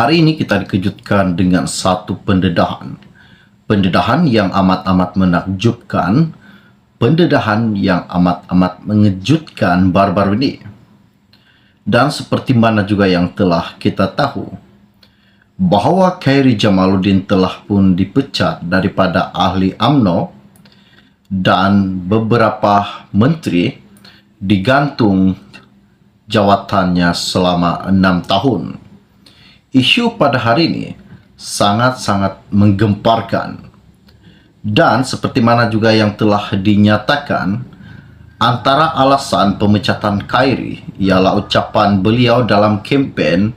Hari ini kita dikejutkan dengan satu pendedahan. Pendedahan yang amat-amat menakjubkan, pendedahan yang amat-amat mengejutkan baru-baru ini. Dan seperti mana juga yang telah kita tahu, bahawa Khairy Jamaluddin telah pun dipecat daripada ahli UMNO dan beberapa menteri digantung jawatannya selama 6 tahun. Isu pada hari ini sangat-sangat menggemparkan. Dan seperti mana juga yang telah dinyatakan, antara alasan pemecatan Khairy ialah ucapan beliau dalam kempen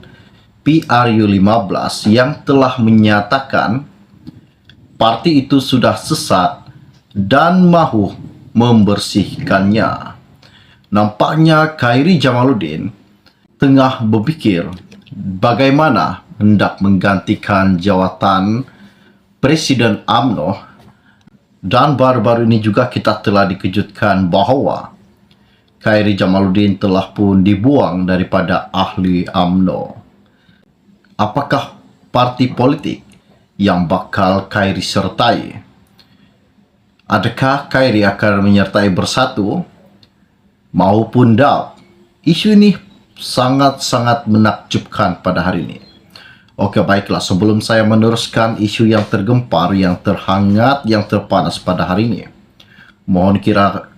PRU15 yang telah menyatakan parti itu sudah sesat dan mahu membersihkannya. Nampaknya Khairy Jamaluddin tengah berfikir bagaimana hendak menggantikan jawatan Presiden UMNO, dan baru-baru ini juga kita telah dikejutkan bahawa Khairy Jamaluddin telah pun dibuang daripada ahli UMNO. Apakah parti politik yang bakal Khairy sertai? Adakah Khairy akan menyertai Bersatu maupun DAP? Isu ini sangat-sangat menakjubkan pada hari ini. Okey, baiklah, sebelum saya meneruskan isu yang tergempar, yang terhangat, yang terpanas pada hari ini, mohon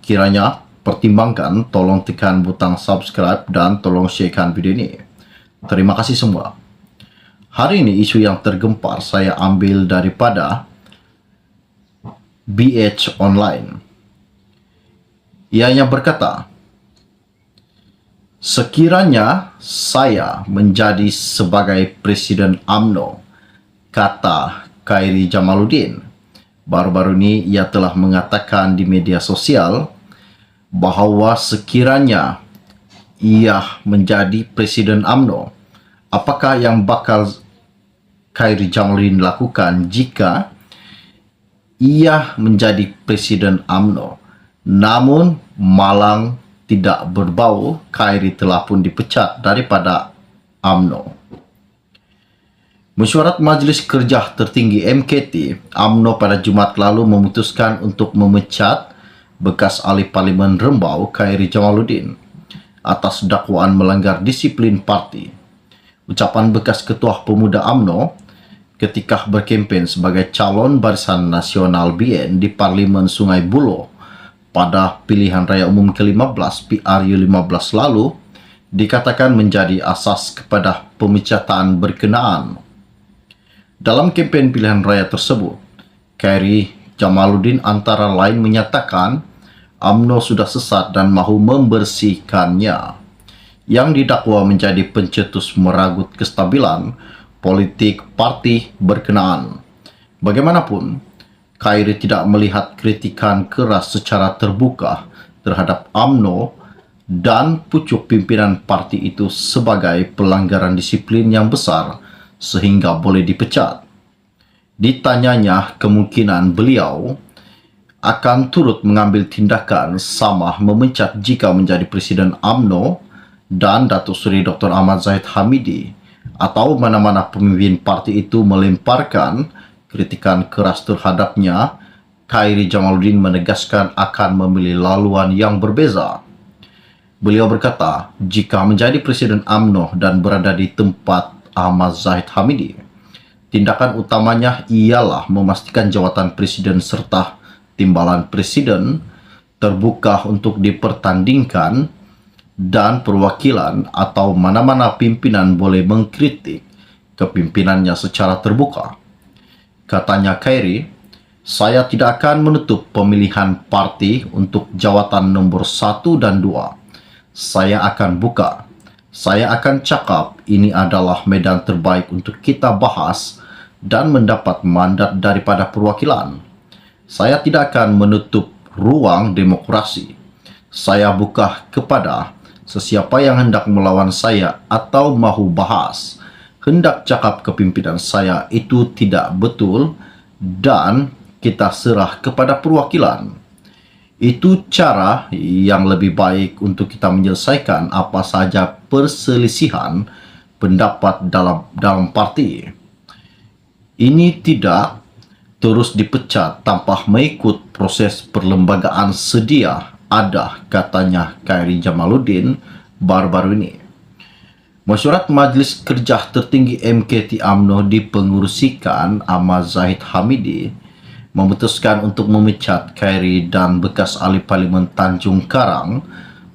kiranya pertimbangkan, tolong tekan butang subscribe dan tolong sharekan video ini. Terima kasih semua. Hari ini isu yang tergempar saya ambil daripada BH Online. Ianya berkata, sekiranya saya menjadi sebagai Presiden UMNO, kata Khairy Jamaluddin. Baru-baru ini ia telah mengatakan di media sosial bahawa sekiranya ia menjadi Presiden UMNO, apakah yang bakal Khairy Jamaluddin lakukan jika ia menjadi Presiden UMNO. Namun malang tidak berbau, Khairy telah pun dipecat daripada UMNO. Mesyuarat Majlis Kerja Tertinggi MKT UMNO pada Jumaat lalu memutuskan untuk memecat bekas ahli Parlimen Rembau Khairy Jamaluddin atas dakwaan melanggar disiplin parti. Ucapan bekas Ketua Pemuda UMNO ketika berkempen sebagai calon Barisan Nasional BN di Parlimen Sungai Buloh pada pilihan raya umum ke-15 PRU15 lalu dikatakan menjadi asas kepada pemecatan berkenaan. Dalam kempen pilihan raya tersebut, Khairy Jamaluddin antara lain menyatakan UMNO sudah sesat dan mahu membersihkannya, yang didakwa menjadi pencetus meragut kestabilan politik parti berkenaan. Bagaimanapun, Khairy tidak melihat kritikan keras secara terbuka terhadap UMNO dan pucuk pimpinan parti itu sebagai pelanggaran disiplin yang besar sehingga boleh dipecat. Ditanyanya kemungkinan beliau akan turut mengambil tindakan sama memecat jika menjadi Presiden UMNO dan Datuk Seri Dr. Ahmad Zahid Hamidi atau mana-mana pemimpin parti itu melemparkan kritikan keras terhadapnya, Khairy Jamaluddin menegaskan akan memilih laluan yang berbeza. Beliau berkata, jika menjadi Presiden UMNO dan berada di tempat Ahmad Zahid Hamidi, tindakan utamanya ialah memastikan jawatan Presiden serta timbalan Presiden terbuka untuk dipertandingkan dan perwakilan atau mana-mana pimpinan boleh mengkritik kepimpinannya secara terbuka. Katanya Khairy, saya tidak akan menutup pemilihan parti untuk jawatan nombor 1 dan 2. Saya akan buka. Saya akan cakap ini adalah medan terbaik untuk kita bahas dan mendapat mandat daripada perwakilan. Saya tidak akan menutup ruang demokrasi. Saya buka kepada sesiapa yang hendak melawan saya atau mahu bahas, hendak cakap kepimpinan saya itu tidak betul dan kita serah kepada perwakilan. Itu cara yang lebih baik untuk kita menyelesaikan apa saja perselisihan pendapat dalam parti. Ini tidak terus dipecat tanpa mengikut proses perlembagaan sedia ada, katanya Khairi Jamaluddin baru-baru ini. Mesyuarat Majlis Kerja Tertinggi MKT UMNO dipengerusikan Ahmad Zahid Hamidi memutuskan untuk memecat Khairi dan bekas ahli Parlimen Tanjung Karang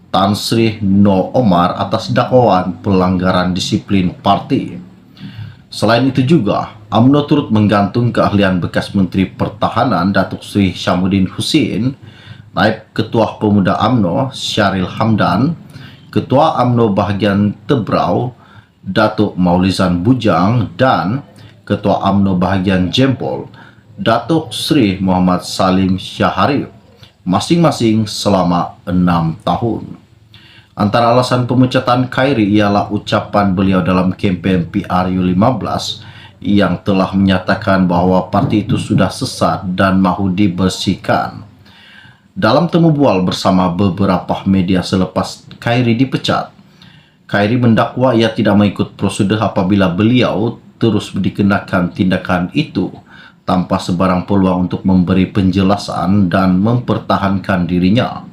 Tan Sri Noh Omar atas dakwaan pelanggaran disiplin parti. Selain itu juga, UMNO turut menggantung keahlian bekas Menteri Pertahanan Datuk Seri Syamuddin Hussein, Naib Ketua Pemuda UMNO Syaril Hamdan, Ketua UMNO Bahagian Tebrau Datuk Maulizan Bujang dan Ketua UMNO Bahagian Jempol Datuk Seri Muhammad Salim Syaharif, masing-masing selama 6 tahun. Antara alasan pemecatan Khairi ialah ucapan beliau dalam kempen PRU15 yang telah menyatakan bahawa parti itu sudah sesat dan mahu dibersihkan. Dalam temu bual bersama beberapa media selepas Khairi dipecat, Khairi mendakwa ia tidak mengikut prosedur apabila beliau terus dikenakan tindakan itu tanpa sebarang peluang untuk memberi penjelasan dan mempertahankan dirinya.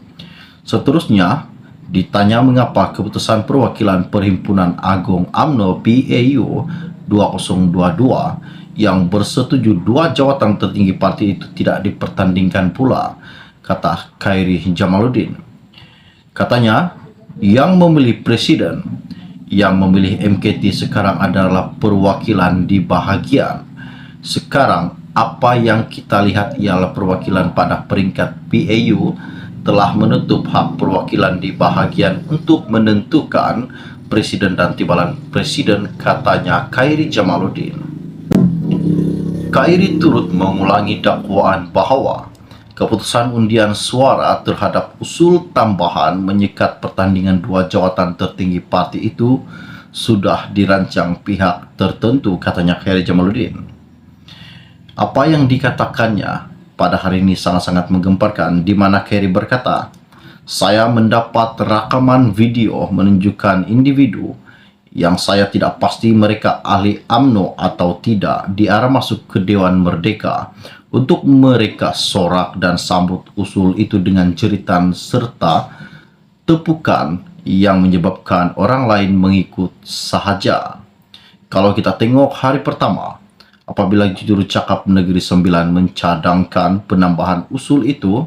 Seterusnya, ditanya mengapa keputusan perwakilan Perhimpunan Agung UMNO PAU 2022 yang bersetuju 2 jawatan tertinggi parti itu tidak dipertandingkan pula, kata Khairi Jamaluddin. Katanya, yang memilih presiden, yang memilih MKT sekarang adalah perwakilan di bahagian. Sekarang, apa yang kita lihat ialah perwakilan pada peringkat PAU telah menutup hak perwakilan di bahagian untuk menentukan presiden dan timbalan presiden, katanya Khairi Jamaluddin. Khairi turut mengulangi dakwaan bahawa keputusan undian suara terhadap usul tambahan menyekat pertandingan 2 jawatan tertinggi parti itu sudah dirancang pihak tertentu, katanya Khairi Jamaluddin. Apa yang dikatakannya pada hari ini sangat-sangat menggemparkan, di mana Khairi berkata, "Saya mendapat rakaman video menunjukkan individu yang saya tidak pasti mereka ahli UMNO atau tidak diarah masuk ke Dewan Merdeka untuk mereka sorak dan sambut usul itu dengan jeritan serta tepukan yang menyebabkan orang lain mengikut sahaja. Kalau kita tengok hari pertama, apabila juru cakap Negeri Sembilan mencadangkan penambahan usul itu,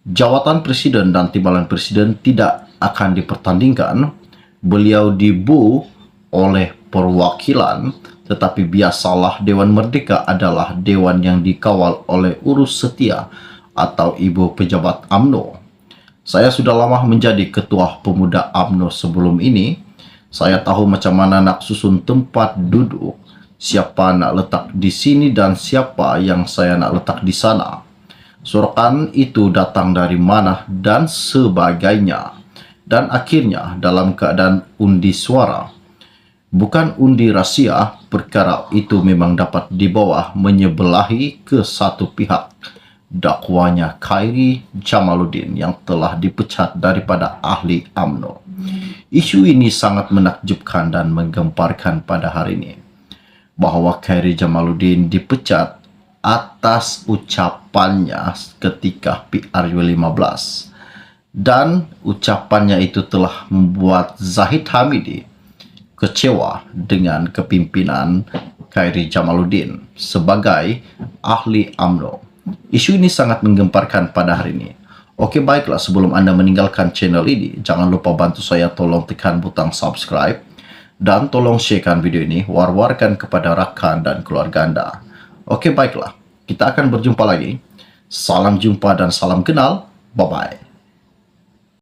jawatan presiden dan timbalan presiden tidak akan dipertandingkan. Beliau dibu oleh perwakilan, tetapi biasalah Dewan Merdeka adalah dewan yang dikawal oleh urus setia atau ibu pejabat UMNO. Saya sudah lama menjadi ketua pemuda UMNO sebelum ini. Saya tahu macam mana nak susun tempat duduk, siapa nak letak di sini dan siapa yang saya nak letak di sana. Sorakan itu datang dari mana dan sebagainya. Dan akhirnya dalam keadaan undi suara, bukan undi rahsia, perkara itu memang dapat dibawa menyebelahi ke satu pihak, dakwanya Khairi Jamaluddin yang telah dipecat daripada ahli UMNO. Isu ini sangat menakjubkan dan menggemparkan pada hari ini, bahawa Khairi Jamaluddin dipecat atas ucapannya ketika PRU15. Dan ucapannya itu telah membuat Zahid Hamidi kecewa dengan kepimpinan Khairi Jamaluddin sebagai ahli UMNO. Isu ini sangat menggemparkan pada hari ini. Oke, baiklah, sebelum Anda meninggalkan channel ini, jangan lupa bantu saya, tolong tekan butang subscribe dan tolong sharekan video ini, war-warkan kepada rakan dan keluarga Anda. Oke, baiklah, kita akan berjumpa lagi. Salam jumpa dan salam kenal. Bye-bye.